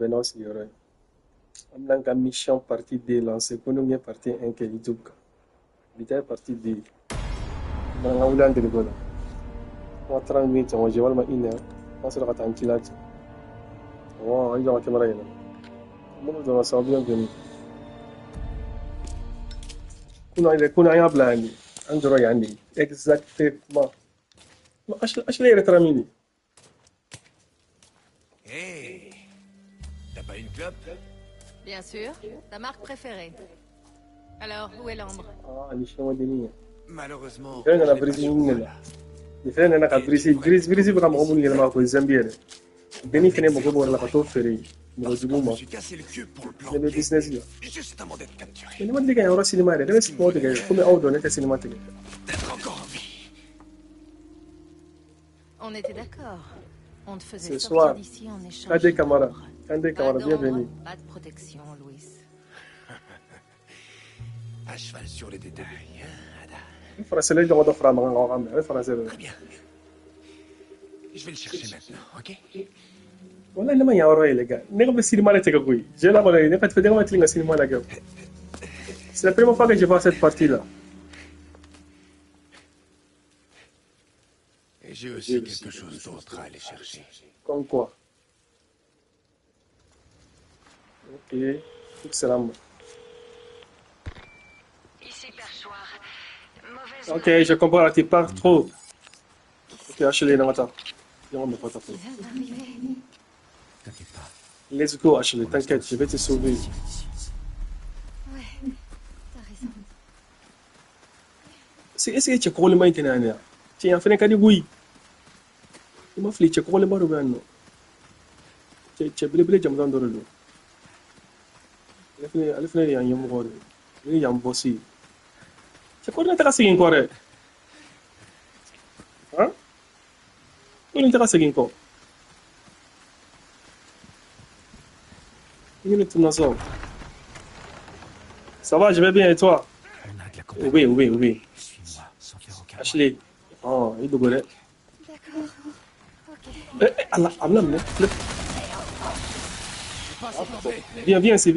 Benos yore. Amnanga mission partie D lancée. Kono partie 1 ke YouTube. Bita partie D. Nanga ulan de gola. Moi 30 minutes on j'ai walma 1 heure. On se rata un kilat. Oh, il y a une caméra là. Mon dono ça bien venu. Kuna ya blandi. Andro yandi. Exactement. Ma ashla retramini. Hey, t'as pas une clope? Bien sûr, ta marque préférée. Alors, où est l'ambre? Ah, ni shama dini. Malheureusement. Quand on a brisé une là. Les frères n'ont pas brisé pour qu'on me dise que c'est Zambie. Denis finit mon cours la photo ferrée. Je me suis cassé le cul pour le plan. Le business là. Juste avant d'être capturé. Mais moi, je dis qu'il y a un cinéma. Il y a un sport. Il y a un outdoor. Il y a un cinéma. D'être encore en vie. On était d'accord. On te faisait Ce sortir soir, d'ici en échange. Quand des camarades, bienvenue. d'ombre, pas de protection, Louis. À cheval sur les détails. Ada. Il faut essayer de refaire un programme. Il faut essayer. Très bien. Je vais le chercher maintenant, ok? Voilà, il y a un rôle, les gars. N'est-ce pas cinéma là, j'ai la volée. N'est-ce pas fait un cinéma là, gars. C'est la première fois que je vois cette partie-là. Et j'ai aussi quelque chose d'autre à aller chercher. Comme quoi? Ok, excellent. Ici perchoir. Mauvaise Ok, je comprends, tu pars trop. Ok, Ashley, non, attends. Non, mais pas t'appeler. T'inquiète pas. Let's go, Ashley, t'inquiète, je vais te sauver. Ouais, t'as raison. Est-ce que tu as collé ma internet? Tu as fait un cas de oui. Tu m'as fait tu as collé ma robe. Tu as blé, j'aime dans le dos. Elle fait un yam gore. Il y a un bossy. Tu as collé ta casse encore. Hein? Il est casse encore. Il est tout dans ça. Ça va, je vais bien et toi? On a de la compagnie. Oui. Suis-moi, sans faire aucun Ashley. Oh, il est beau. D'accord. Ok. Allah, Allah, bruit. Viens ici.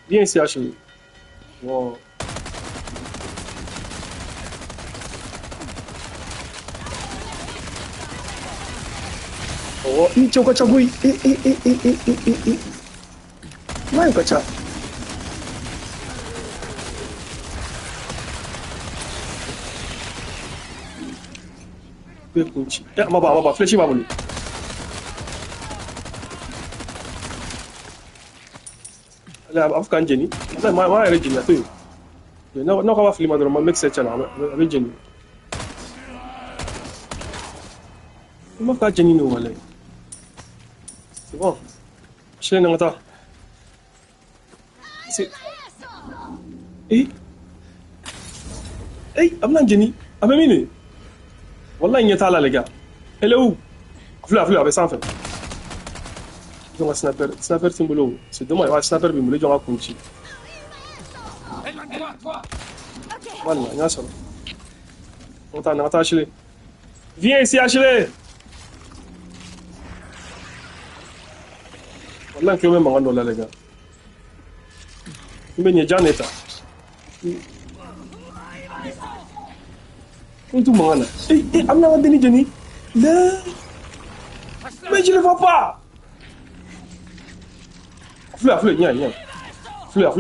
Viens ici, Ashley. Wow. Oh, ini coba cabui. Main kaca. Gue kunci. Maba, flash ba bulu. La afkan jeni. Ma yare jeni to. No ka ba filima do ma make search na ba jeni. Ma ka jeni no wala. C'est bon. Je n'ai pas. C'est. Hey, Amna Jenny. Amemini. Wallah, il y a tala les gars. Elle est où? Fleur, avec ça en fait. Ils ont un sniper symbolo. C'est dommage, un sniper bimbolo, ils ont un punchi. Voilà, il y a ça. On t'en a Ashley. Viens ici, Ashley. Wallah, il y a même un dollar les gars. Il y a Janeta. Tout mangana. Amna wa deni Jenny. Là. Mais je le vois pas. Fleur, viens. Fleur.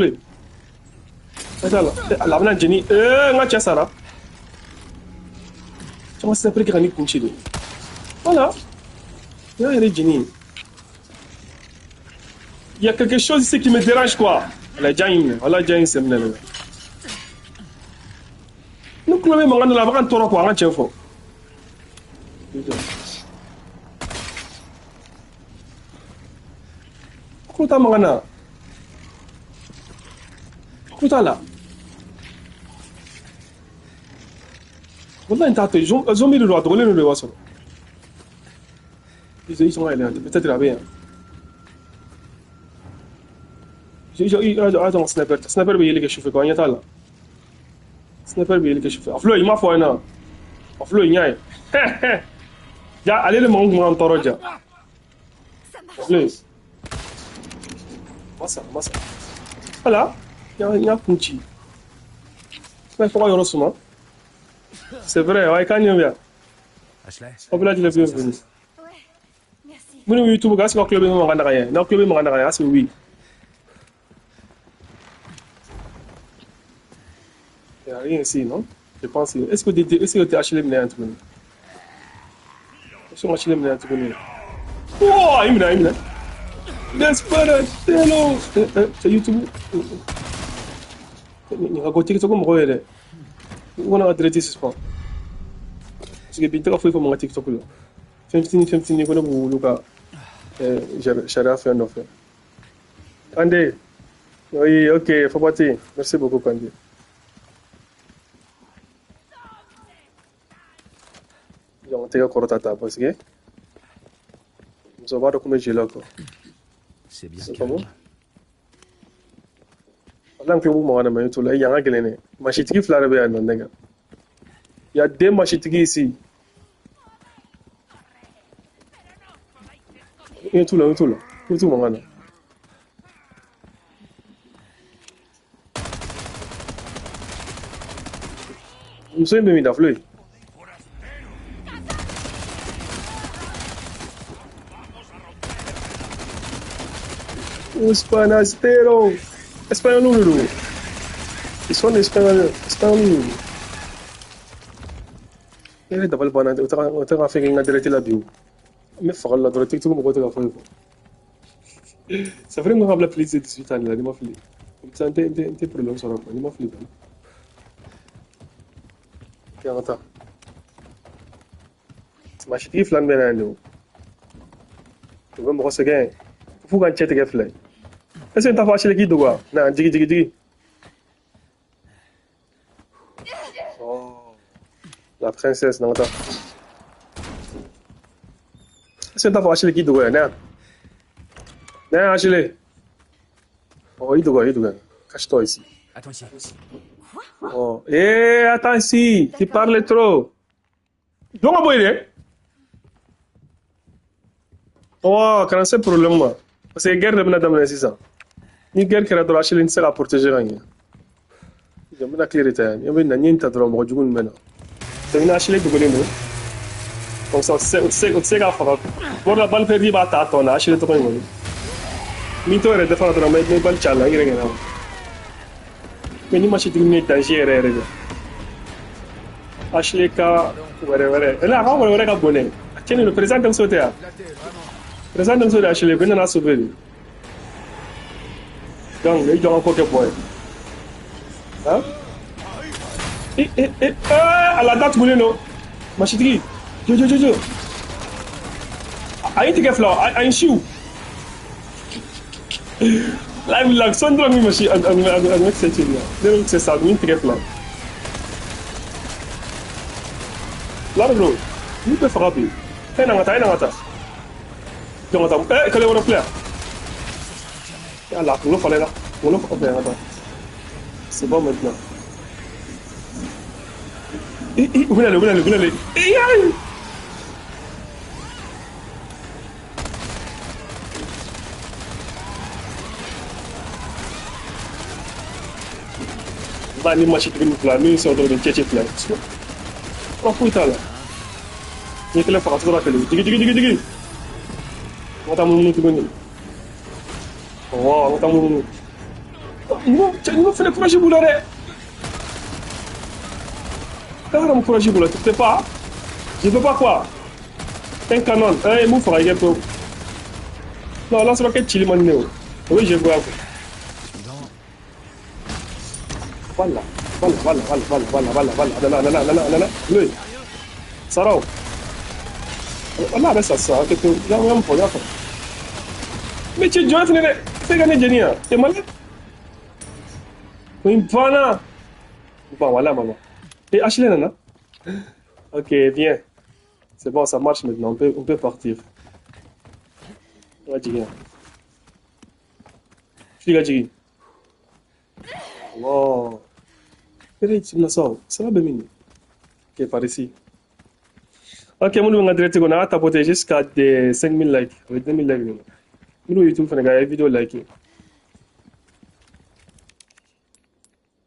Attends là. Amna Jenny. Nga Sara. Tu m'as sapé que Rani Kunchi. Voilà. Il y a Jenny. Il y a quelque chose ici qui me dérange quoi. La Jain, voilà Jain c'est maintenant. Nous clôturons mangana la vacan toro quoi, un chef. Kuta mangana. Kuta là. Voilà un tas de zombies de droite, relais de droite. Ils sont là, peut-être là bien. Attends, sniper بيجي لك يشوفك وين يطلع سنايبر بيجي لك يشوفك افلوي ما فوينا افلوي ناي جا عليه المونغ ما انطرجا Plus. Massa. Voilà. Il y a un punchi. Mais pourquoi il y a un c'est vrai, ouais, quand il y a Ashley. un là, je l'ai vu venir. Ouais, merci. Vous avez YouTube, c'est le club de mon rien. Le club de mon rien, c'est oui. Il n'y a rien ici, non? Je pense. Est-ce que tu as HLM un truc? Est-ce que HLM un truc? Oh, il me l'a. Desperate, hello. C'est YouTube. Il y a un côté qui est comme Royal. On a traité ce sport. Parce que bien, tu as fait comme un TikTok. 15, ni ko bu luka Shara fait un offre. Andé. Oui, ok, faut partir. Merci beaucoup, Andé. On tega korotata parce que nous avons comment j'ai là quoi. C'est bien C'est calme. comment? Là que vous m'avez demandé tout là, il y a un gars machitiki flare be an nega. Il y a deux machitiki ici. Il tout là. Tout mon gars. Nous sommes bien d'afleur. Espanastero. Espagnol Lulu. Ils sont espagnol Lulu. Il est d'abord bon. On t'a fait une adresse la bio. Mais faut la droite tout le monde va faire. Ça fait me rappeler plaisir 18 ans là, il m'a fait. Ça t'es problème sur la il m'a fait. Tiens attends. Ma chérie flan ben ando. Tu vas me recevoir. Faut qu'on chette que flan. Est-ce que tu as fait acheter qui doit? Non, digi. Oh. La princesse, non, attends. Est-ce que tu as fait acheter qui doit? Non, acheter. Oh, il doit. Cache-toi ici. Attends ici. Oh. Attends ici. Tu parles trop. Donc, on va y aller. Oh, quand c'est problème, moi. Parce que guerre de madame, c'est ça. Ni guerre qui a droit à acheter une seule à protéger rien. Je me la clarité. Il y a une année de droit à jouer maintenant. C'est une acheter de bonne nous. Donc ça, c'est qu'à faire. Pour la balle perdue, bah t'as ton acheter de bonne. Mito est de faire de mais balle chala, il est là. Mais ni machine de danger est là. Acheter ka, ouais. Là, on va ka bonne. Tiens, le président de sauter. Président de sauter acheter, ben na sauver. Donc, il doit encore que boy. Hein? À la date, non? Machitri. Jo. I need to get flour. I shoe. Like Sandra, me machine. I'm excited now. They don't say that. We need to get flour. Là, bro. You peux frapper. Hey, nangata. Donc, attends. Quel est votre player? Là, on le fallait là. Attends. C'est bon maintenant. Vous allez. Bah, ni machine de nous là, nous sommes dans le tchétché là. Oh putain là. Il est là pour faire ça. Digi. On t'a mon tout. Oh, on t'a mon. Il m'a fait le projet boulot. Quand on projet boulot, tu peux pas. Je peux pas quoi. Un canon. Il m'a fait un peu. Non, là, c'est pas que tu l'as mané. Oui, je vois. Voilà. Oui. Sarao. Là, ça. Que tu as un peu. Mais tu dois finir. C'est gagné génial. T'es malade? Oui, voilà. Bon, voilà, maman. Et Ashley, nana? Ok, viens. C'est bon, ça marche maintenant. On peut partir. Vas-y. Vas-y. Wow. Ça va bien. Ok, par ici. Ok, on va tapoter jusqu'à 5000 likes. Avec 2000 likes. Nous, YouTube, on a une vidéo likée.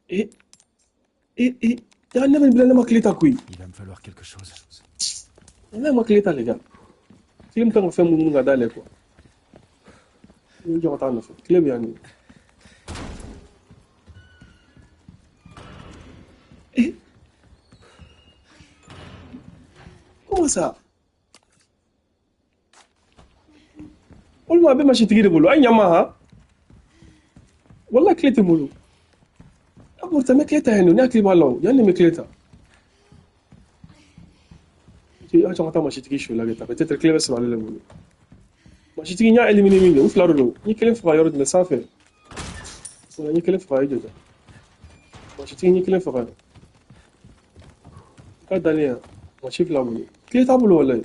Et, il y a un homme qui a clé ta couille. Il va me falloir quelque chose. Il a ma clé ta, les gars. Si je me fais mon monde d'aller, quoi. Je vais entendre ça. Clé bien. Et, comment ça? On m'a bien mâché de boulot. Aïe, Yamaha. Voilà, clé de boulot. Ah, pour ta mec, clé ta haine, on a clé ballon. Il y a une clé ta. Ah, tu entends mâché de chou là, peut-être clé va se valer le boulot. Mâché de n'y a éliminé mine, ou fleur l'eau. Ni clé fera yoro de la sans fait. On a ni clé fera yoro. Mâché de ni clé fera. Pas d'aller, mâché fleur boulot. Clé ta boulot, là.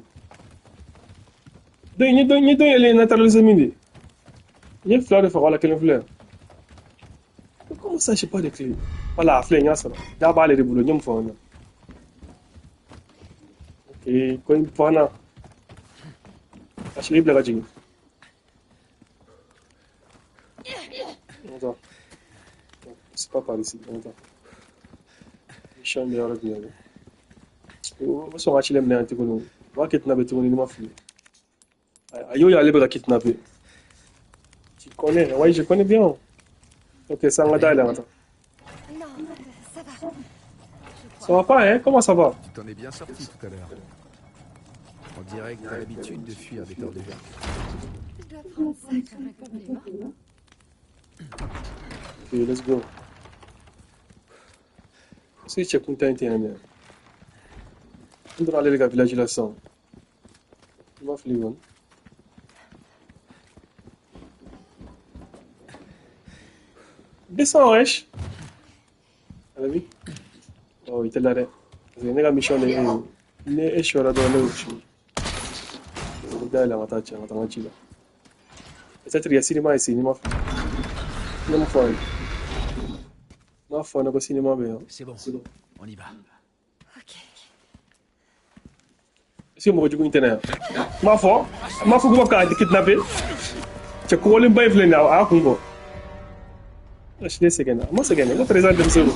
Ni elle naturalisé mine. Ni fleur de fera la clé fleur. Comment ça, je sais pas de clé? Voilà, fleur, il y a ça. D'abord, les boulots, n'y a pas. Et quand il faut un achille blague jing. Attends. C'est pas par ici. Attends. Mission de l'heure de nuit. On va se racheter les antiques nous. Va kidnapper tout le monde, il m'a fait. Aïe, il y a les bras kidnappés. Tu connais? Oui, je connais bien. Ok, ça va d'aller là. Non, ça va. Ça va pas, hein? Comment ça va? Tu t'en es bien sorti tout à l'heure. On dirait que t'as l'habitude de fuir des tordus. Je dois prendre ça comme un compliment. Ok, let's go. Si tu es content, tu es bien. On doit aller au village de la Sang. Tu m'as fait le descends, wesh. T'as vu? Oh, il était là. Parce que la mission est sur la donne aussi. Le gars, il a attaché, il a attaché là. Peut-être qu'il y a cinéma ici, il m'a fait. Il m'a fait. Il m'a fait un cinéma bien. C'est bon, on y va. Ok. Si on me dit internet. Ma foi comment ka kidnapper. Tu ko le bay fle na a kungo. Je suis segena. Moi segena, le président de Mzelo.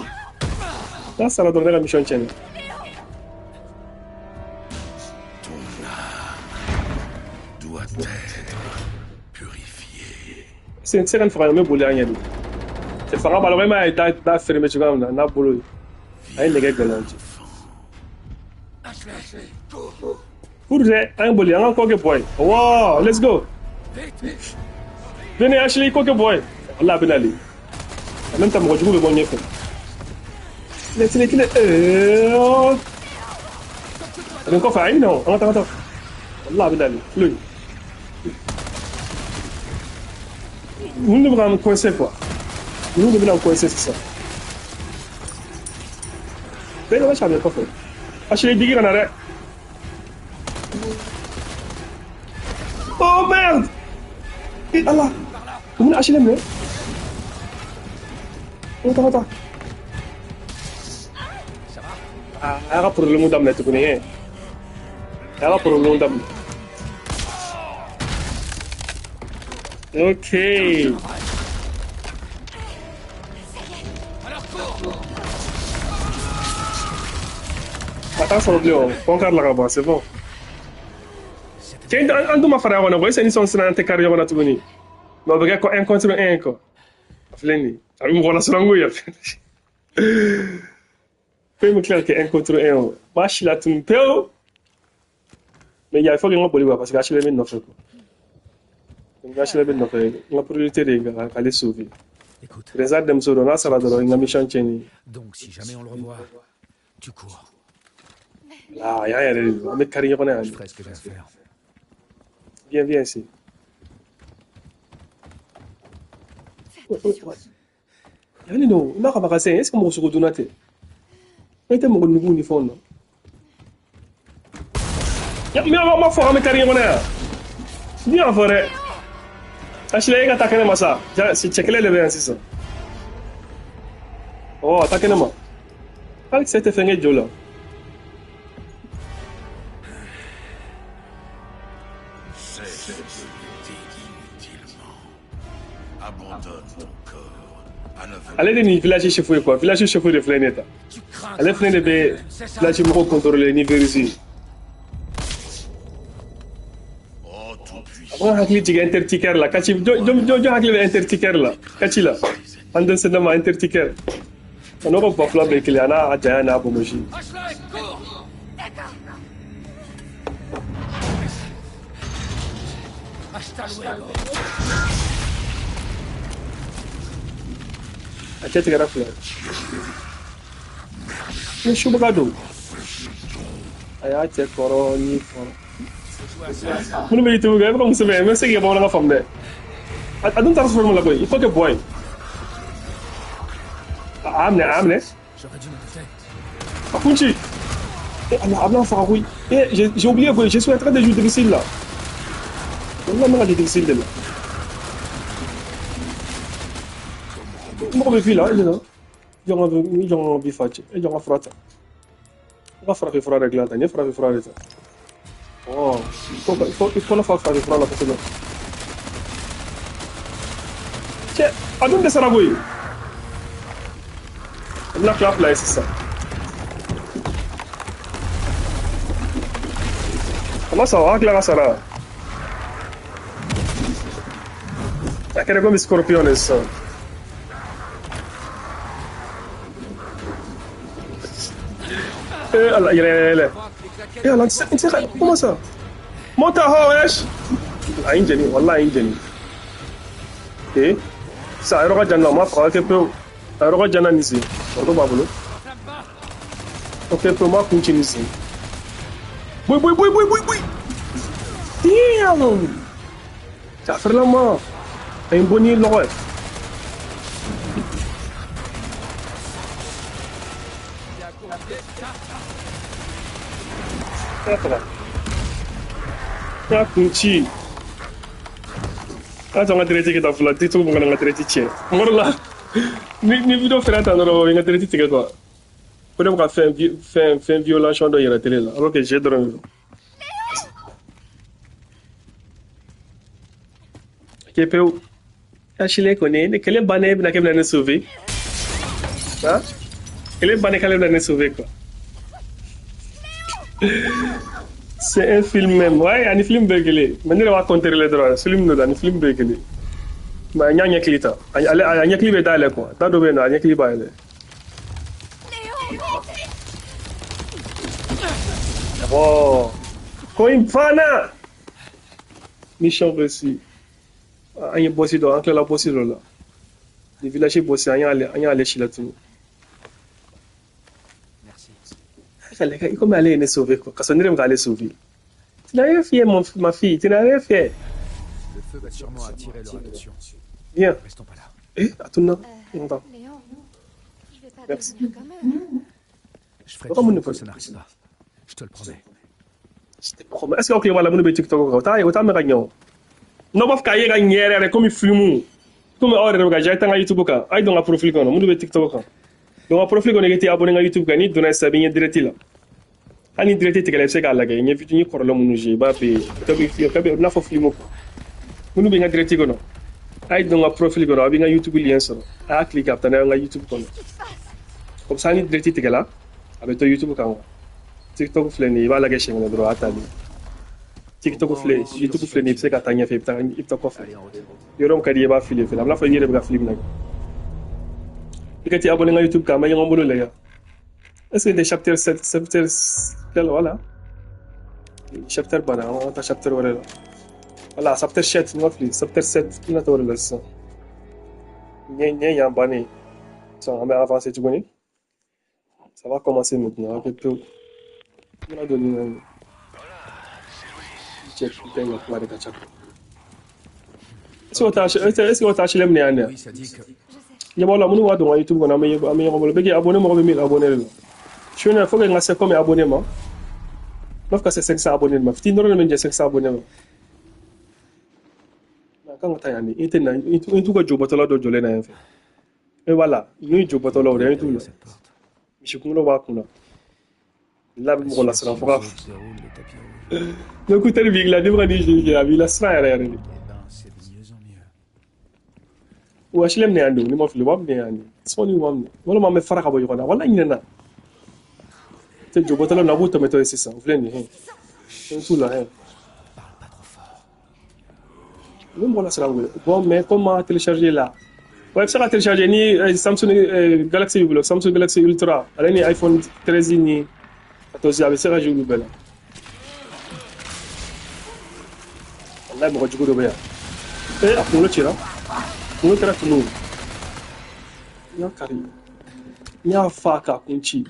Là ça va donner la mission chaîne. Doit être purifié. C'est une série frère me boule rien. C'est fera ba vraiment da fermer tu comme na bolo. Ay le gars galant. Pour un bolé, un coque boy. Wow, let's go. Venez Ashley coque boy. Allah ben Ali. En même temps, moi je veux bon yef. Let's encore faire non. Attends. Allah ben Ali. Lui. Nous devons vraiment coincer quoi. Nous devons coincer c'est ça. Ben là ça bien pas fait. Ashley digi en arrêt. Oh merde! Et Allah! Vous m'avez acheté le Attends. Ça va? Ah, elle a pour le monde d'amener, tu connais. Elle a pour le monde d'amener. Ok. Attends, ça va bien. On garde là-bas, c'est bon. Tiens, on doit faire un peu de temps. C'est une carrière on a tout gagné. Mais on va faire un contre un quoi. Flendi. Ça me voit la seconde. Fais-moi clair que un contre un. Marche là tout un peu. Mais il faut que on bolide parce que Achille est bien fait. Achille est bien fait. On a priorité de aller sauver. Écoute, Réserve de Mzoro, là ça va dans une mission chaîne. donc si jamais on le revoit, tu cours. Là, il y a un mec carrière on a. Je ferai ce que j'ai à faire. Viens ici. Yani no, na ka baka sen, est-ce que mo gusto ko donate? Ito mo kunugo ni phone no. Ya, mi ma fo kami kari mo na. Ni afore. Ashley ka takene masa. Ja, si chekele le ben sisa. Oh, takene ma. Alex c'était fengé jola. C'est inutilement. Abandonne ton corps. À ne Ale de ni village chefoué quoi, village chefoué de Fleneta. Ale Fleneta be village mo contrôler ni vérifier. Oh, tout puissant. Après hakli tiga interticker la kachi jo hakli interticker la kachi la. Anden se nama interticker. On aura pas flambe que ana atana abomoji. Ashley, cours! Hasta luego. Acha tiga rafla. Ni shubagado. Aya te koro ni foro. Mun be itu ga ba musse be me sege ba nga fam de. Adun transforme la boy, il faut que boy. Amne. J'aurais dû me douter. Akunchi. Allah Faroui. J'ai oublié que je suis en train de jouer difficile là. On va difficile là. On va vivre là, il est là. Il y a un bifat, il y a un frappe. On va frapper frère avec là, il frapper frère avec ça. Oh, il faut la faire frapper frère là parce que. Tiens, adon de Saragoui. La clap là, c'est ça. Comment ça va, Clara Sara? Ya que come scorpiones. Allah, il est. Allah, comment ça? Monta ho, wesh. Ingeni, wallah ingeni. Ça aéroga janna ma frère que peu. Aéroga janna nisi. On doit babolo. OK, peu ma continue ici. Boy. Damn. Ça fait la main. Un bonnier l'oreille. Ya kunci. Jangan terjadi kita fulat itu bukan dengan terjadi. Morla. Ni video faire attendre dengan terjadi tiga quoi. Peut être faire violation dans la télé là. Alors que j'ai dormi. Kepeu. Achille connaît, quel est bané na kebla ne sauver. Hein? Quel est bané kebla ne sauver quoi. C'est un film même. Ouais, un film bégué. Maintenant on va compter les droits. C'est film un film bégué. Mais il y a un clita. Il y a un clip d'aller quoi. T'as donné un clip à aller. Oh, coin fana. Mission réussie. Anya bossi do ankle la bossi do la. Le village bossi anya aller chez la tout. Merci. Comme aller ne sauver quoi. Quand on dirait aller sauver. Tu n'as rien fait ma fille, tu n'as rien fait. Le feu va sûrement attirer leur attention. Viens. Restons pas là. Attends. Léon, je vais pas Merci. dormir quand même. Je ferai Comment tout ne pour pas- que ça n'arrive pas. Je te le promets. Je te promets. Est-ce que ok voilà mon TikTok quoi. T'as me gagné. No baf ka yega nyere comme film. Comme ordre ga jay tanga YouTube ka. Ay donga profil ko no mun be TikTok ka. Donga profil ko ne geti abonné nga YouTube ka ni dona sabi ni direct la. Ani direct tigale se ka la ga ni fitu ni korlo mun je ba pe to be na fo film ko. Mun be nga direct ko no. Ay donga profil ko no abi nga YouTube lien so. A click up tana nga YouTube ko no. Comme ça ni direct tigala abi to YouTube ka. TikTok fleni ba la ga shenga dro atali. TikTok flé YouTube flé ni se ka tanya fe ipta ko flé Allez, en route. yorom kadi ba fili fili amna fa yire ba film nak ikati abonné nga YouTube ka ma yango mbulu le ya est-ce que des chapter 7 chapter tel voilà chapter bana on ta chapter wala voilà chapter 7 no fli chapter 7 ina to wala ça nye ya bani ça on va avancer tu connais ça va commencer maintenant avec peu on a donné check putain ya kwa de kachako est-ce que tu as ane Oui, ça dit que ya wala munu wa don YouTube kona me mo bege abonné mo be 1000 abonnés là je ne faut que ngase comme abonnement sauf que c'est 500 abonnés ma fiti ndoro men je 500 abonnés na kan ta yani itena itu ko jobotola do jole na en fait et voilà nous jobotola o rien tout là cette porte. je kuma wa kuna la mo la sera fora Se déroule le tapis rouge. donc tu as vu la devra dire j'ai la vie la sera rien Eh ben, c'est de mieux en mieux. Ou HLM ne ando ni mo fili wam ne yani. Soni wam ne. Wala ma me fara ka bo yona. Wala nyina. Te jobo tala na buta meto esi sa. Vle ni hein. Tout là hein. Parle pas trop fort. Même voilà ça bon mais comment télécharger là? Ouais, ça va télécharger ni Samsung Galaxy Samsung Galaxy Ultra. Ala ni iPhone 13 ni 14 avec ça je vous bela. Allah mo jogo do baya. Akulo tira. Akulo tira tuno. Ya kari. Ya faka kunchi.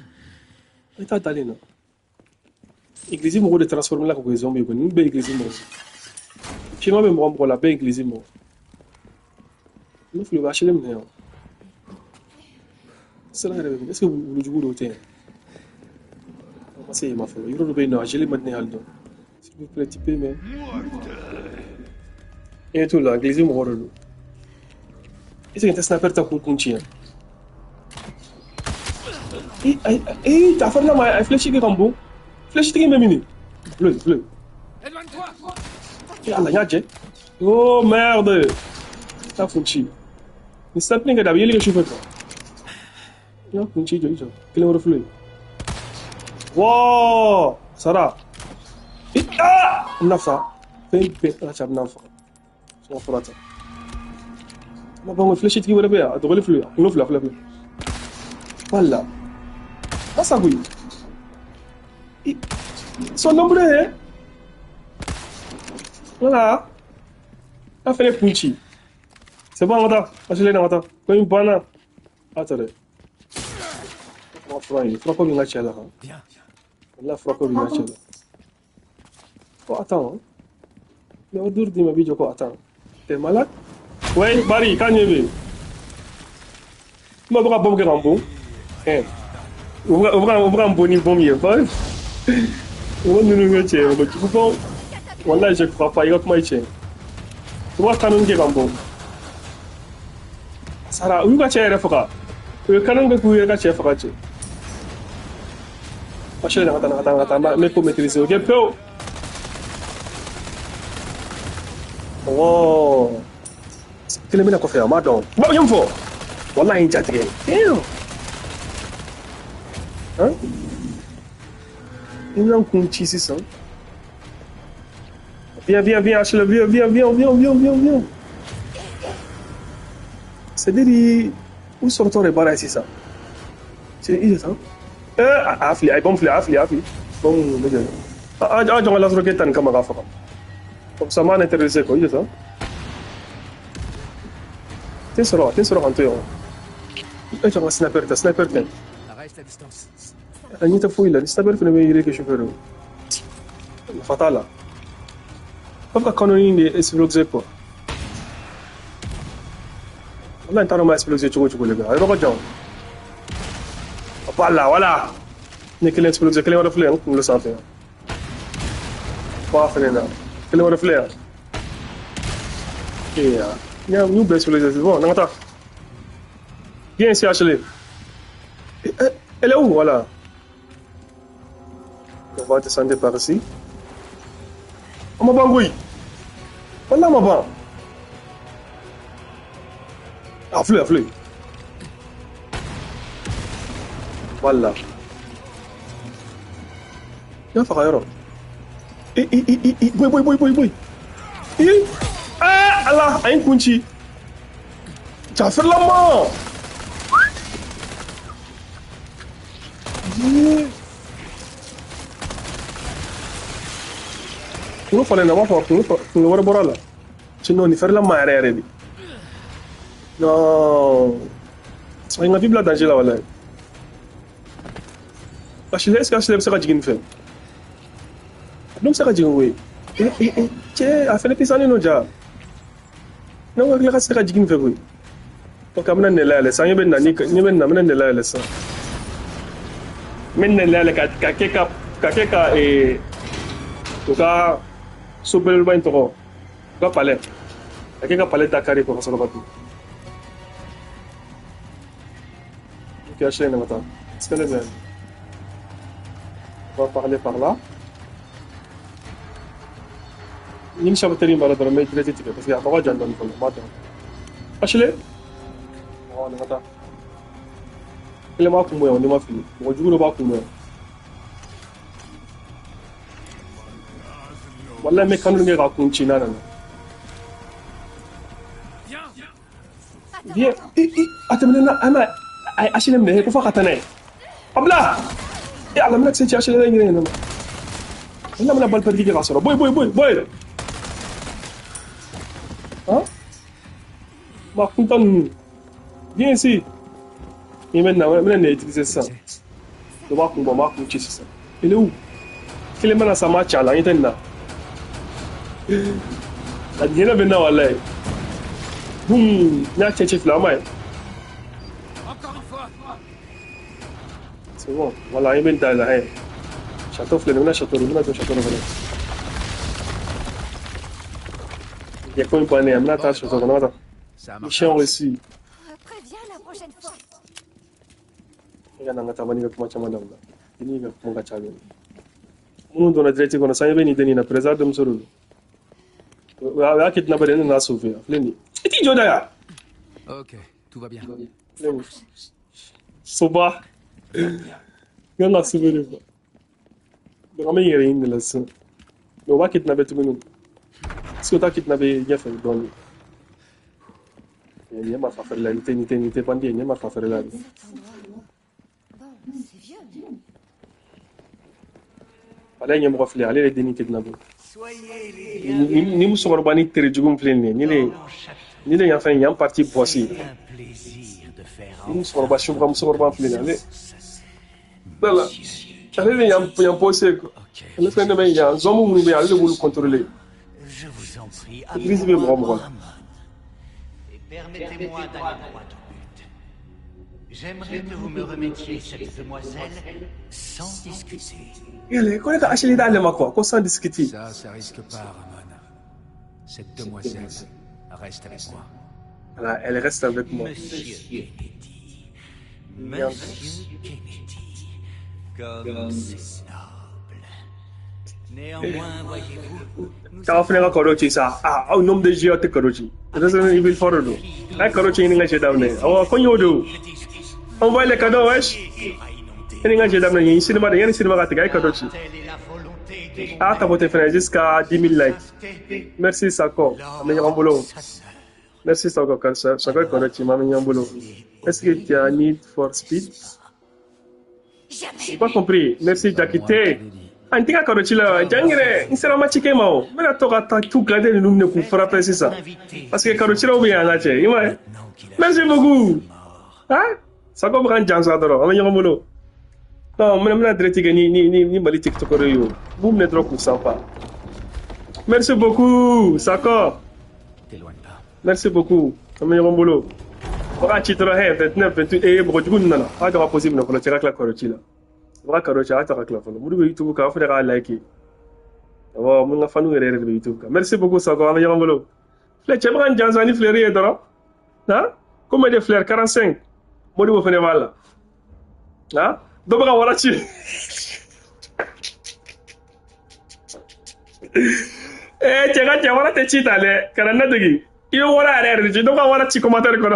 Ita dalina. Église mo de transformer la ko zombie ko ni be église mo. Chino be mo la be église mo. Nous faisons acheter les monnaie. C'est là est-ce que vous jouez au thé? C'est ma femme. Il y a le acheter les monnaie aldo. S'il vous plaît, typez mais. Et tout là, l'église mo rolo. Est-ce que tu sniper ta coup kunchi? T'as fait là ma flèche qui rambo. Flèche qui même mini. Bleu. Éloigne-toi. Et Allah yaje. Oh merde. Ta kunchi. Ni sapling ada yeli ke shufet. Ya kunci jo. Kile wara flu. Wow, Sara. Nafsa. Pe achab nafsa. So frata. Ma bango flash tiki wara baya, adogole flu. No fla. Walla. Asa gui. Son nombre hein. Voilà. A fait les punchi. C'est bon, attends. Attends. Quand il banane. Attendez. Frappe bien la chela. Viens. Là, frappe bien la chela. Oh, attends. Mais au dur de ma vie, attends. T'es malade? Oui, Barry, quand il est. Je vais bomber un bon. Ouvre un bon bombier. On va nous mettre. Voilà, je crois pas. Il va te mettre. Tu vois, quand on est un bon. Sara, où est-ce que tu es faka? Tu es canon de courir à chef faka. Achète attends, mais pour maîtriser, ok, peu. Oh, quel est le coffre, madame? Bon, il me faut. Voilà, il jette. Hein? Il y a un kunchi, c'est ça. Viens, achète-le, viens. C'est-à-dire, où sort-on les barres ici, ça? C'est ça? Afli. Bon, j'en ai la roquette en caméra. Comme ça m'a intéressé, quoi, c'est ça? Tiens, sur un tour. J'en ai sniper. Reste à distance. Il y a fouille là, le sniper fait le que je fais. Fatal là. Pourquoi canonine est explosé, quoi? Là, il t'a explosé, tu vois, les gars. Regarde. Voilà. Ne quel explosé, quel est le fleur, on le sent. Pas fait là. Quel est le fleur? Il y a un nouveau explosé, c'est bon, non, attends. Viens ici, Ashley. Elle est où, voilà? On va descendre par ici. On m'a bangouille. Voilà, ma banque. Fleur. Voilà. Ya faka yoro. Boy. Allah, ayin kunci. Jafir lama. Kuno fale na ma fa kuno wara borala. Sino ni fer lama ere bi. Non. Il y a Bible danger là, voilà. Achille, est-ce que Achille sera digné de faire? Non, sera digné, oui. Tiens, à faire les pisans, non, déjà. Non, il sera digné de faire, oui. Donc, à mener là, les sangs, il y a là, les sangs. Mener là, les kakeka et. En tout cas, souper le bain, trop. Pas palais. Kakeka palais Dakar pour faire ça, là-bas. Ok, Achille, maintenant. Est-ce que les on va parler par là. Ni shabatari mara dara mai direct parce que abawa jandan ko mata. Ashle Oh, on attend. Il est mort pour moi, on est mort fini. On joue le bas pour moi. Voilà, mais quand on est raconté, China, non. Viens. Attends, Anna, H&M, mais pourquoi attendre? Abla! Et alors, maintenant, c'est H&M, non. On a la balle perdue qui va sortir. Boy. Hein? Ma content. Viens ici. Et maintenant, on a utilisé ça. Le marque, on va marquer ça. Il est où? Il est maintenant, ça marche là, il est là. La dernière maintenant, là. Boum, il y a un chef là, mais. Encore une fois. C'est bon, voilà, il est dans là. Château fleur, on a château, on a deux châteaux. Il y a combien de années? On a un château, on a un. Ça marche. Mission reçue. Préviens la prochaine fois. Il y a un atamani avec moi, chamada. Il y a un gachalo. Nous, dans la direction, on a 5 minutes de présence de Msoro. On a quitté la barrière, on a sauvé. Fléni. Et tu es là? Ok, tout va bien. Soba. Il y a un sauvé. Donc, il y a une leçon. On va quitter la barrière. Si on a quitté la barrière, il y a fait don. Il y a ma faire la nité pandie, il y a ma faire la. Bon, c'est vieux. Allez, il y a ma faire allez les déniquer de la barrière. Ni mu sɔgɔrɔba ni tere jugu filɛ nin ye ni le yan fɛn yan parti bɔsi ni musokɔrɔba suba musokɔrɔba filɛ nin ale dala ale de yan pɔse ale fɛn de bɛ yan zɔmu minnu bɛ yan ale de b'olu contrôler église bɛ mɔgɔ mɔgɔ la. Permettez-moi d'aller droit au but. J'aimerais que vous me remettiez cette demoiselle sans discuter. Ele ko ne ka Ashley d'ale ma quoi ko sans discuter. Ça risque pas, Ramon. Cette demoiselle reste avec moi. Voilà, elle reste avec moi. Monsieur Kennedy. Monsieur Kennedy. Comme c'est noble. Néanmoins, voyez-vous, Ta fɛnɛ ka kɔrɔ sa aw nom de jeu te kɔrɔ ci Resident Evil 4 do ay kɔrɔ ci ni nga ci daw ne aw ko ñëw do envoie les cadeaux wesh ni nga ci daw ne ni cinéma de yani cinéma ka te ay kɔrɔ ci telle est la volonté de ah ta bote frère jusqu'à 10 000 likes merci Sako mais Yambolo merci Sako Sako kɔrɔ ci ma Yambolo est-ce que tu as need for speed j'ai pas compris merci Jakite antika kɔrɔ ci la jangire ni sera ma ci ke ma o mena to ka ta tout garder le nom ne ku frapper c'est ça parce que kɔrɔ ci la ou bien nga cɛ ima merci beaucoup hein Sako bran jansa doro ama Yambolo non mena direct ke ni mali TikTok yo boum ne trop sympa merci beaucoup Sako T'éloigne pas. merci beaucoup ama Yambolo bra ci tro he 29 28 e bo jugun nana a ta possible no ko ci la kɔrɔ ci la bra karo cha ta rakla folo mudu YouTube ka fa da like wa mun nga fanu rere de YouTube ka merci beaucoup Sako ama Yambolo le che bran jansa ni fleurir doro hein comme des fleurs 45 modi bo fene wala hein do bra wala ci che wala te ci tale karana degi io wala rere ci do ka wala ci commentaire ko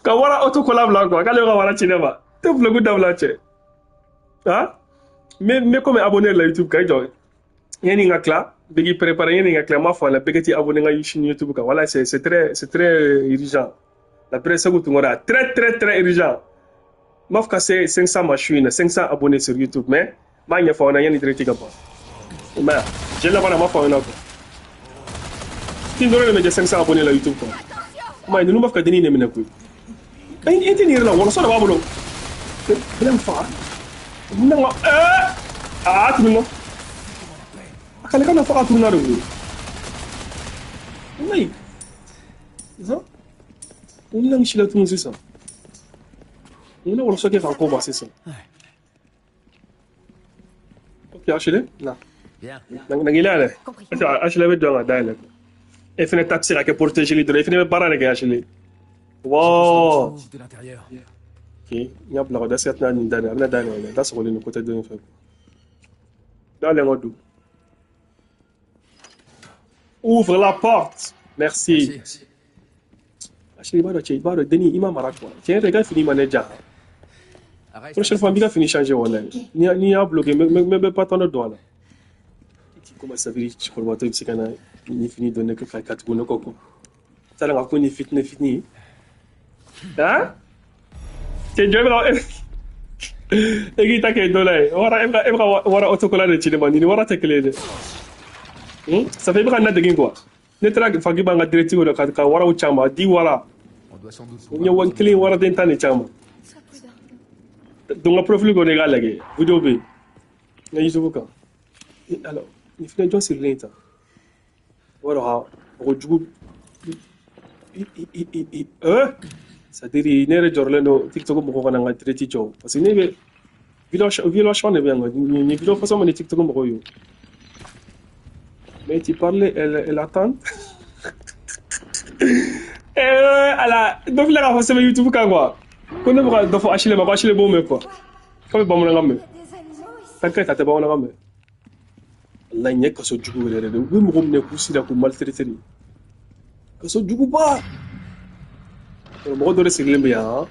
ka wara auto collab la quoi kale ka wara cinema te vlogu dabla che ah mais comme abonné la YouTube kay joy yeni nga kla bigi préparer yeni nga kla ma fa la bigi ti abonné nga YouTube ka voilà c'est très urgent la presse ko ngora très urgent maf ka c'est 500 machines 500 abonnés sur YouTube mais ma nya fa ona yeni direct ka ba mais je la bana ma fa ona ko tin dole me 500 abonnés la YouTube quoi mais nous maf ka deni ne menako ay engineer la wala so da babulo bilam fa nanga tuno akale kana fa turna do oui ça on a michel tout c'est ça on a wala so ke fa ko ba c'est ça ok achele là Bien. nangila le achele be donga dale e fene taxi la ke protéger les droits e fene barane ke achele wow De l'intérieur. ok il y a plein de cette année dernière on a dernière là sur le côté de nous fait dans les modes ouvre la porte merci Chez Baro, Denis, il m'a marqué. Tiens, regarde, fini manager. Arrête. Prochaine fois, il a fini changer. Ni a bloqué, mais pas ton doigt là. Comment ça veut dire que tu peux le voir, c'est qu'on a fini de donner que 4 goûts de coco. Ça n'a pas fini. Hein? C'est Dieu, et qui t'a qu'à donner. Voilà, autocollant de cinéma, ni voilà, t'es clé. Ça fait pas un de quoi. Netra fagi banga directive de ka wara u chama di wala. On doit sans doute. Ñu won clé wara dentane chama. Donc, le profil qu'on a là, vidéo B. Il y a YouTube. Alors, il faut que je lente. Voilà, on joue. Ça dit, il y a des gens qui TikTok qui ont un traité de job. Parce que les vidéos sont bien. Les vidéos façon de TikTok qui mais tu parles, elle attend. Donc, là, on va faire YouTube quand quoi. Quand on va acheter les bombes, quoi. Comme bon, on a mis. T'inquiète, t'as pas on a mis. Là, il y a que ce du coup, les deux, oui, mon ne couche là pour maltraiter. Que ce du coup pas. Le mot de c'est le bien.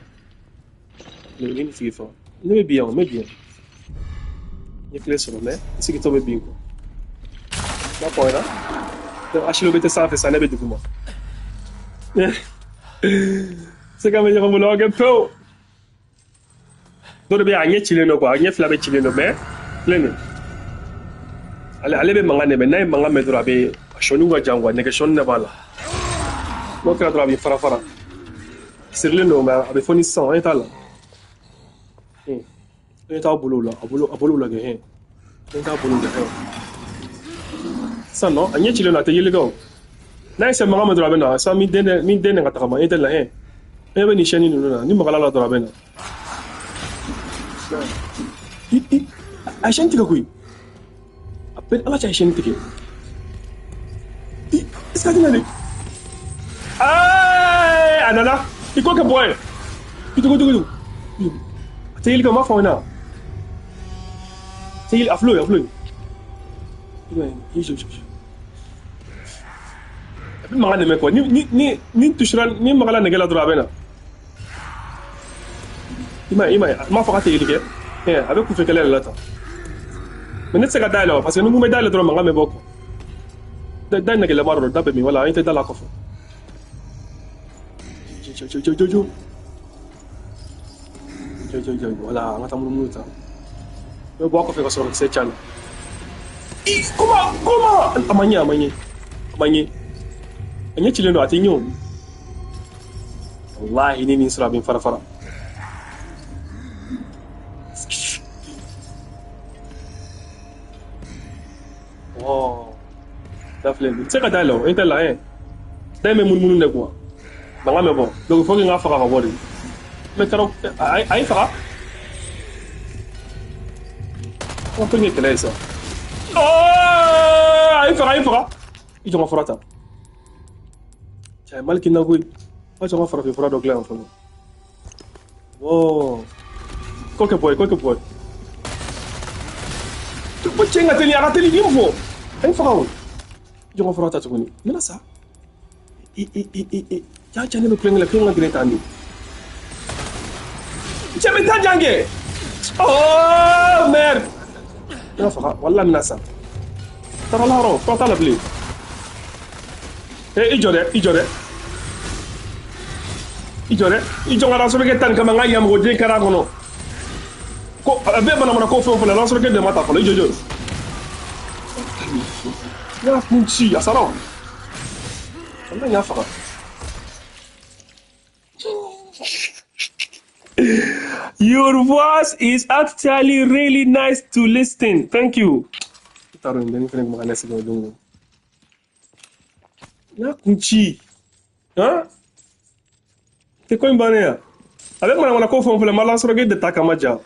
Le ligne qui fait. Mais bien. Il y a que les sons, mais c'est qui tombe bien. Là, pour là. Acheter le bête ça fait ça, n'est pas du coup. C'est comme dire on log un peu. Donc bien agné chileno quoi, agné flabe chileno mais lene. Ale be mangane be nay manga me drobe shonu ga jangwa ne ke shon ne bala. Mo kra drobe fara. Sirleno ma abe foni 100 etala. Eta bolo la ge. Eta bolo la ge. Ça non, agné chileno te yele go. Nay se manga me drobe na, sa mi dene ga takama etala he. Ebe ni sheni nuna ni magala la drobe na. A shanti ka kui. Appel ala cha shanti ke. Est-ce que tu n'as ah anana, il quoi que boy. Tu. C'est il comment faire na. C'est il aflo. Ouais, je. Appel magana me quoi. Ni tushran ni magala ne gala drobe na. Ima ma fa ka te il ke. Avec vous faites quelle là mais n'est-ce que d'ailleurs parce que nous me d'aller trop manga me beaucoup d'ailleurs que la barre d'après mi voilà était dans la coffre voilà on attend une minute me beaucoup fait sur ce channel comment amanya anya chileno atinyo wallahi ni nisra bin fara oh dafle c'est que d'ailleurs était là hein dame mun ne quoi banga me bon donc faut que nga fara ko bodi mais karo ay fara on peut mettre là ça oh ay fara il va fara ta tiens mal qui n'a goût pas on va fara donc là en fait oh quoi que boy tu peux chenga teli agateli info ay faraw jongo farata to ni mena sa ya chane me plenga la greta ni chame ta jange oh merde ya fara walla mena sa tara la ro to tala bli ijore ijonga raso be tan kama ngaya mo je karagono ko be mana ko fo la raso ke de mata ko ijojo ya punchi asaro anda ya fara your voice is actually really nice to listen thank you taro ndeni fene ko ngana sigo dungo ya punchi te ko imbane ya avec mana ko fo la mala soro de takamaja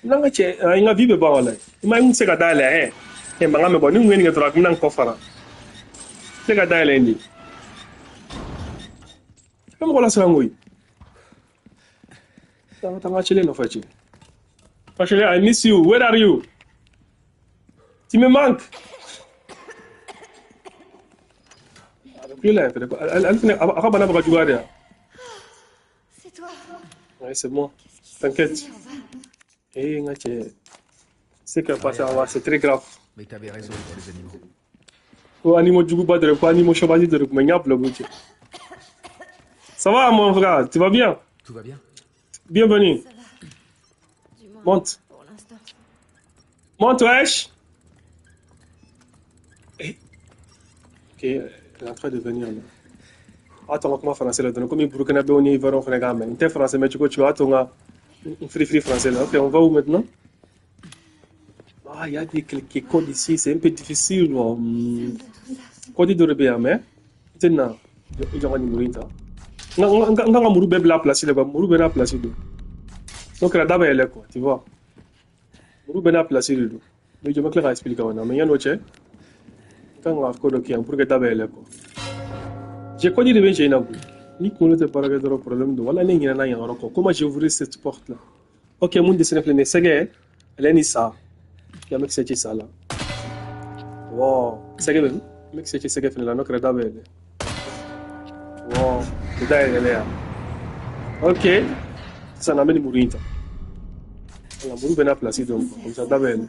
nanga che inga vibe ba wala ima nse ka dale manga me boni ngweni ngatora kumna nkofara lega dale ndi kama kola sangoi tanga chile no fachi Actually, I miss you. Where are you? Tu me manques. Plus là, elle finit. Après, on a pas joué à Ouais, c'est bon. T'inquiète. Eh, c'est que pas ça, c'est très grave. Mais t'avais raison pour les animaux. Ko animaux du coup, de quoi animaux sauvages de mais n'y a plus de. Ça va, mon frère? Tu vas bien? Tout va bien? Bienvenue. Du moins, Monte. pour l'instant. Monte, wesh. Eh. Ok, elle est en train de venir là. Attends, comment français là? Comme il Burkinabé, on y va, on fait gamme. T'es français, mais tu vois, attends, un free français là. Ok, on va où maintenant? Ah, il y a quelques codes ici, c'est un peu difficile. Code de rebelle, mais. Maintenant, il y a un numéro. Nga muru bɛɛ bila place la quoi, muru bɛɛ n'a place don. Donc la dame elle est quoi, tu vois. Muru bɛɛ n'a place de don. Mais je me claire à expliquer on a mais yanno cɛ. Kan nga ko do kiyan pour que dame elle est quoi. J'ai connu de bien chez Inabu. Ni kuno te para que doro problème do. Wala ne ngina na yan ko. Comment j'ai ouvert cette porte là? OK, mon dessin flene sege. Elle est ni ça. Ya mek c'est ça là. Wow, sege ben. Mek c'est sege flene là no que dame elle. Wow. Ok, ça n'a pas mouru. On a mouru bien placé donc, comme ça d'abord.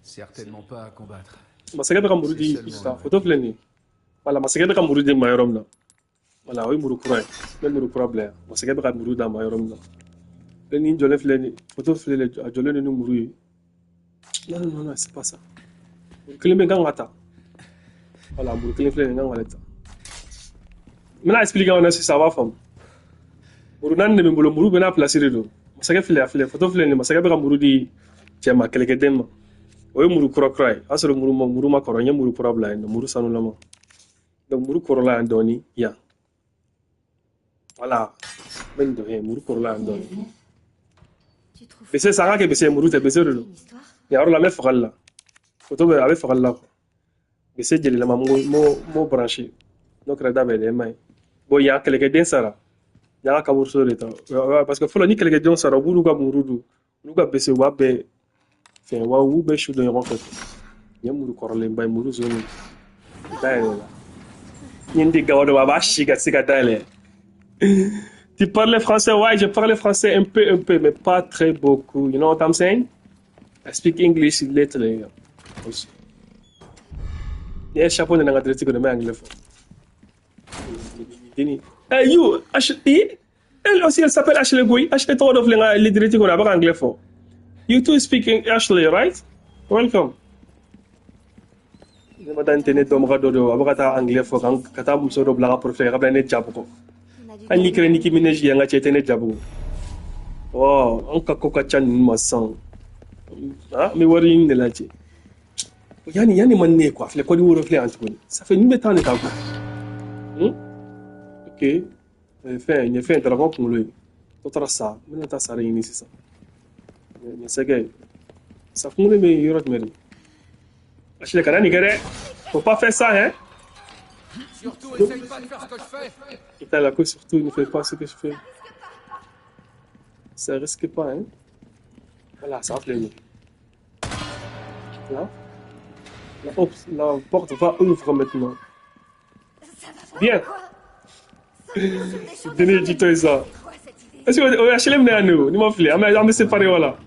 Certainement pas à combattre. Ma sega beka mouru di ista, photo fleni. Voilà, ma sega beka mouru di mayorom na. Voilà, oui mouru kura, même mouru kura blair. Ma sega beka mouru da mayorom na. Fleni jole fleni, photo fleni jole ne mouru. Non, c'est pas ça. Mouru kleme gangata. Voilà, mouru kleme fleni gangata. Maintenant expliquer on a si ça va femme. Muru nan ne mbolo muru bena place do. Masaka file photo file ne masaka beka muru di chema keleke dem. Oy muru kura krai. Asoro muru ma koronya muru kura bla no muru sanu lama. Donc muru korola andoni ya. Voilà. Ben do he muru korola andoni. Tu trouves Bese sanga ke bese muru te bese do. une histoire? Ya ro la me fakalla. Photo be ave fakalla. Bese jeli la mo branché. Donc rada be de mai. Bon, il y a quelques gens sara. Il y a kabur sur le temps. Parce que faut ni quelques gens sara bulu ga murudu. Lu ga bese wa be fe wa wu be shu do yon fait. Ya muru korle mbay muru zoni. Daile la. Yindi ga wado ba shiga siga daile. Tu parles français? Ouais, je parle français un peu, mais pas très beaucoup. You know what I'm saying? I speak English little also. Yeah, chapeau de n'angadreti ko de anglais fo. Hey, you, Ashley, elle aussi, elle s'appelle Ashley Gouy. Ashley, toi, on a l'idée qu'on a pas anglais fort. You too speaking Ashley, right? Welcome. Je vais t'entendre dans mon radio. Après, t'as anglais fort. Quand t'as un peu de blague pour faire, après, net jabko. Un nickel, nickel, minage, y a un chat, net jabko. Oh, un cacoca chan, ma sang. Ah, mais worrying de la chat. Yani mané quoi. Les codes ou reflets en tout cas. Ça fait une méthode de temps. Ok, il fait un travail pour lui. Autre ça, mais non, ça rien ici ça. Mais c'est gay. Ça pour lui mais il y aura de mérite. Achille Kanani gare, faut pas faire ça hein. Surtout, essaye pas de faire ce que je fais. Et t'as la cause surtout, ne fais pas ce que je fais. Ça risque pas hein. Voilà, ça va plaire. Là, la porte va ouvrir maintenant. Bien. Tenez, dis-toi ça. Est-ce que Achille me n'a ni m'en filer, on me séparer voilà.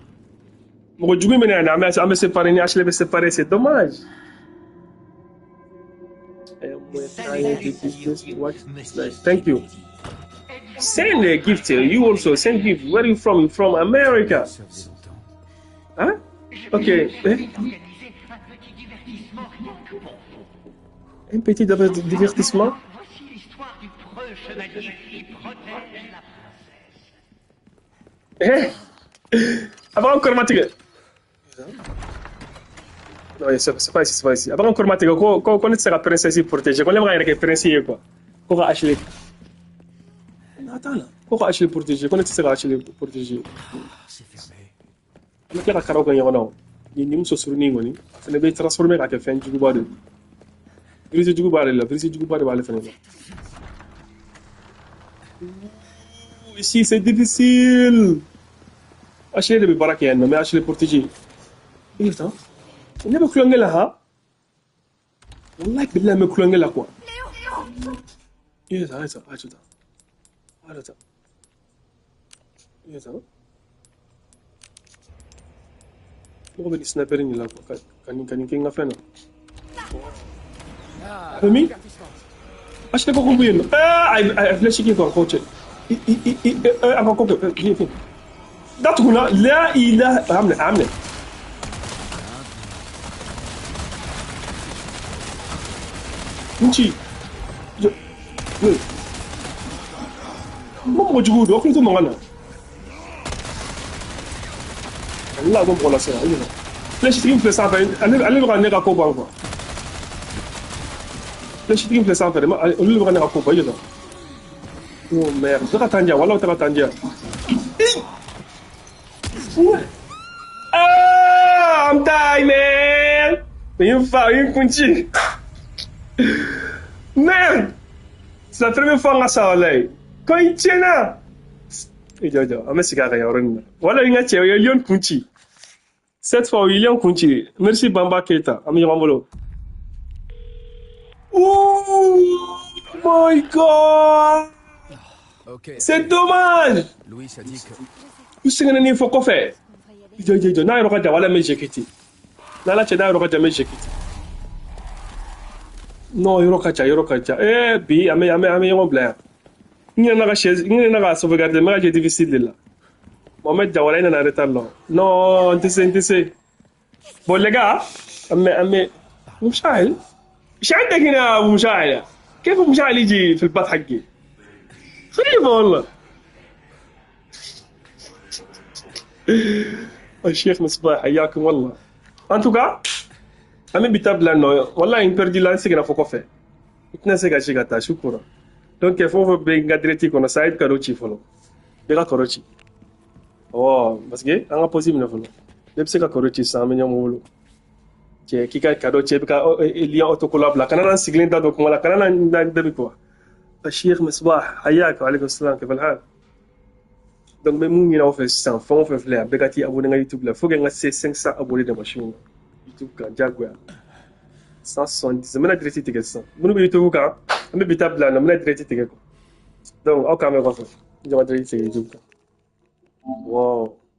Mon Dieu me n'a on me séparer ni Achille me séparer, c'est dommage. Thank you. Send a gift. You also send gift. Where are you from? From America. Ça faisait longtemps. Hein? Ok. Un petit divertissement. Voici l'histoire du preux chevalier qui protège la princesse. Avant encore matigé. Non, c'est pas ici. Avant encore matigé, quand tu seras princesse protégée, quand l'aimerait être princesse quoi. Pourquoi Ashley? Attends là. Pourquoi Ashley protégée? Quand tu seras Ashley protégée? C'est fermé. Mais quel accord qu'on y a non? Ni nous sommes ni ngoni. Ça ne va transformer à quelque fin du coup bade. Brise du coup bade là, brise du coup bade va le faire. Ici c'est difficile. Ashley de barakia non mais Ashley protégée. Il est temps. Il n'est pas clongé là ha. Wallahi billah me clongé là quoi. Il est ça, attends. Iya tahu. Mau beli sniper ini lah. Kanin king apa na? Kami? Acho que eu comprei. I flash aqui com a coach. Apa kau ke? Dah tu guna. La ilah. Amne. Kunci. Mau juga dua kali tu mana? Allah gom pola sera. Ini. Flash stream flash apa? Ane bukan nega kau bang. Flash stream flash apa? Ane bukan nega kau bang. Oh merde. Tera tanja. Walau tera tanja. I'm dying, man. Une kunci. Merde. C'est la première fois que ça allait. Quand il tient là. Ijo, ame sigara ya orin. Wala inga che ya lion kunci. Cette fois William kunci. Merci Bamba Keita. Ami Mambolo. Oh my god. Ok. C'est dommage. Louis a dit que... Usingana ni foko fe. Ijo, na yoro kaja wala me jekiti. Na la che na yoro kaja me jekiti. No, yoro kaja. Bi ame yon blanc. Ni na sauvegarder, mais c'est difficile là. Mohamed Jawala ina na retard là. Non, انت bon les gars, ame مشاعل. ايش عندك هنا ابو مشاعل؟ كيف ابو مشاعل يجي في البث حقي؟ غريبة والله. الشيخ مصباح حياكم والله. انتو قاع؟ ame bitab là non. والله in perdi là c'est que na foko fe. Itnase ga shigata shukura. Donc il faut bien gadreti qu'on a ça karochi follow. Bega karochi. Oh, parce que on a possible na follow. Depuis que karochi ça me nyamolo. Que kika karochi beka lien autocollable la kana siglin da donc mala kana na dabi quoi. الشيخ مصباح حياك وعليكم السلام كيف الحال؟ Donc même nous on fait ça, on fait fleur. Begati abonné à YouTube là, faut que on ait 500 abonnés dans ma chaîne. YouTube kan Jaguar. 170. Mana direct ticket ça. Bunu bi YouTube kan. Ambe bitab là, mana direct ticket ko. Donc au caméra ko. Jama direct YouTube. Wow.